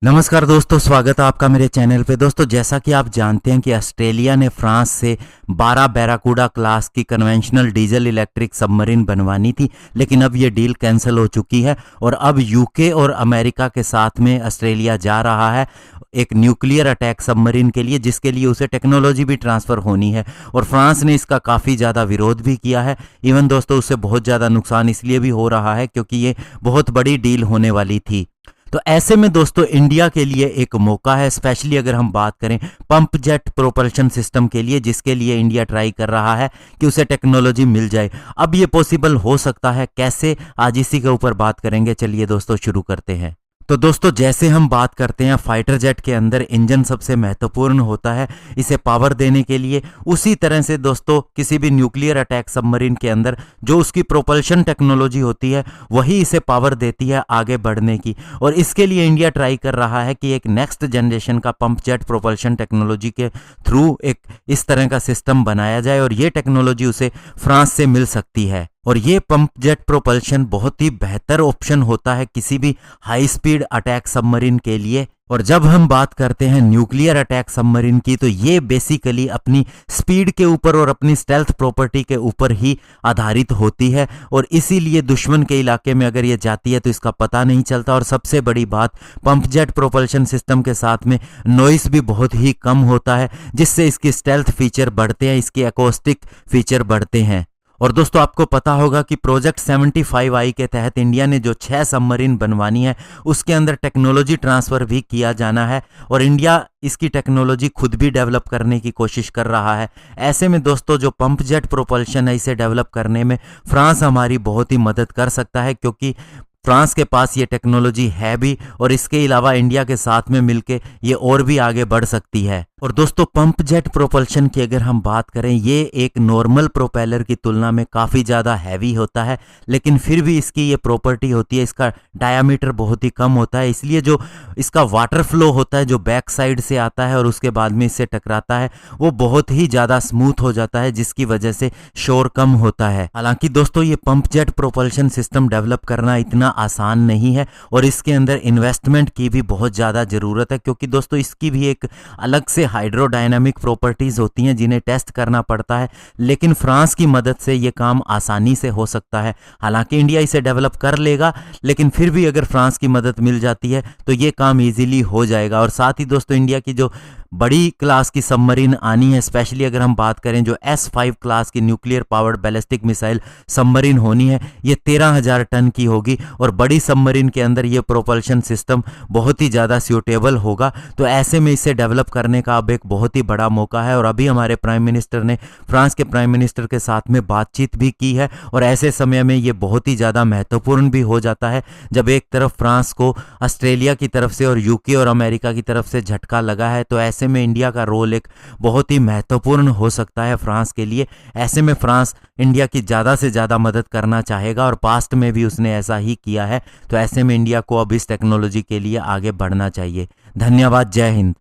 नमस्कार दोस्तों, स्वागत है आपका मेरे चैनल पे। दोस्तों, जैसा कि आप जानते हैं कि ऑस्ट्रेलिया ने फ्रांस से 12 बैराकूडा क्लास की कन्वेंशनल डीजल इलेक्ट्रिक सबमरीन बनवानी थी, लेकिन अब ये डील कैंसिल हो चुकी है और अब यूके और अमेरिका के साथ में ऑस्ट्रेलिया जा रहा है एक न्यूक्लियर अटैक सबमरीन के लिए, जिसके लिए उसे टेक्नोलॉजी भी ट्रांसफ़र होनी है। और फ्रांस ने इसका काफ़ी ज़्यादा विरोध भी किया है। इवन दोस्तों, उससे बहुत ज़्यादा नुकसान इसलिए भी हो रहा है क्योंकि ये बहुत बड़ी डील होने वाली थी। तो ऐसे में दोस्तों, इंडिया के लिए एक मौका है, स्पेशली अगर हम बात करें पंप जेट प्रोपल्शन सिस्टम के लिए, जिसके लिए इंडिया ट्राई कर रहा है कि उसे टेक्नोलॉजी मिल जाए। अब ये पॉसिबल हो सकता है कैसे, आज इसी के ऊपर बात करेंगे। चलिए दोस्तों, शुरू करते हैं। तो दोस्तों, जैसे हम बात करते हैं फाइटर जेट के अंदर इंजन सबसे महत्वपूर्ण होता है इसे पावर देने के लिए, उसी तरह से दोस्तों किसी भी न्यूक्लियर अटैक सबमरीन के अंदर जो उसकी प्रोपल्शन टेक्नोलॉजी होती है वही इसे पावर देती है आगे बढ़ने की। और इसके लिए इंडिया ट्राई कर रहा है कि एक नेक्स्ट जनरेशन का पंप जेट प्रोपल्शन टेक्नोलॉजी के थ्रू एक इस तरह का सिस्टम बनाया जाए और ये टेक्नोलॉजी उसे फ्रांस से मिल सकती है। और ये पंप जेट प्रोपल्शन बहुत ही बेहतर ऑप्शन होता है किसी भी हाई स्पीड अटैक सबमरीन के लिए। और जब हम बात करते हैं न्यूक्लियर अटैक सबमरीन की, तो ये बेसिकली अपनी स्पीड के ऊपर और अपनी स्टेल्थ प्रॉपर्टी के ऊपर ही आधारित होती है और इसीलिए दुश्मन के इलाके में अगर ये जाती है तो इसका पता नहीं चलता। और सबसे बड़ी बात, पंप जेट प्रोपल्शन सिस्टम के साथ में नॉइस भी बहुत ही कम होता है, जिससे इसकी स्टेल्थ फीचर बढ़ते हैं, इसकी एकॉस्टिक फीचर बढ़ते हैं। और दोस्तों, आपको पता होगा कि प्रोजेक्ट 75I के तहत इंडिया ने जो 6 सबमरीन बनवानी है उसके अंदर टेक्नोलॉजी ट्रांसफ़र भी किया जाना है और इंडिया इसकी टेक्नोलॉजी खुद भी डेवलप करने की कोशिश कर रहा है। ऐसे में दोस्तों, जो पंप जेट प्रोपल्शन है इसे डेवलप करने में फ्रांस हमारी बहुत ही मदद कर सकता है, क्योंकि फ्रांस के पास ये टेक्नोलॉजी है भी और इसके अलावा इंडिया के साथ में मिलके ये और भी आगे बढ़ सकती है। और दोस्तों, पंप जेट प्रोपल्शन की अगर हम बात करें, ये एक नॉर्मल प्रोपेलर की तुलना में काफ़ी ज़्यादा हैवी होता है, लेकिन फिर भी इसकी ये प्रॉपर्टी होती है, इसका डायामीटर बहुत ही कम होता है, इसलिए जो इसका वाटर फ्लो होता है जो बैक साइड से आता है और उसके बाद में इससे टकराता है, वो बहुत ही ज़्यादा स्मूथ हो जाता है, जिसकी वजह से शोर कम होता है। हालांकि दोस्तों, ये pump jet propulsion system develop करना इतना आसान नहीं है और इसके अंदर इन्वेस्टमेंट की भी बहुत ज़्यादा ज़रूरत है, क्योंकि दोस्तों इसकी भी एक अलग से हाइड्रोडायनामिक प्रॉपर्टीज़ होती हैं जिन्हें टेस्ट करना पड़ता है। लेकिन फ्रांस की मदद से ये काम आसानी से हो सकता है। हालांकि इंडिया इसे डेवलप कर लेगा, लेकिन फिर भी अगर फ्रांस की मदद मिल जाती है तो ये काम ईजिली हो जाएगा। और साथ ही दोस्तों, इंडिया की जो बड़ी क्लास की सबमरीन आनी है, स्पेशली अगर हम बात करें जो S5 क्लास की nuclear powered ballistic missile submarine होनी है, ये 13,000 टन की होगी और बड़ी सबमरीन के अंदर ये प्रोपल्शन सिस्टम बहुत ही ज़्यादा सूटेबल होगा। तो ऐसे में इसे डेवलप करने का अब एक बहुत ही बड़ा मौका है और अभी हमारे प्राइम मिनिस्टर ने फ्रांस के प्राइम मिनिस्टर के साथ में बातचीत भी की है। और ऐसे समय में ये बहुत ही ज़्यादा महत्वपूर्ण भी हो जाता है जब एक तरफ फ्रांस को ऑस्ट्रेलिया की तरफ से और यूके और अमेरिका की तरफ से झटका लगा है, तो ऐसे में इंडिया का रोल एक बहुत ही महत्वपूर्ण हो सकता है फ्रांस के लिए। ऐसे में फ्रांस इंडिया की ज़्यादा से ज़्यादा मदद करना चाहेगा और पास्ट में भी उसने ऐसा ही किया है। तो ऐसे में इंडिया को अब इस टेक्नोलॉजी के लिए आगे बढ़ना चाहिए। धन्यवाद। जय हिंद।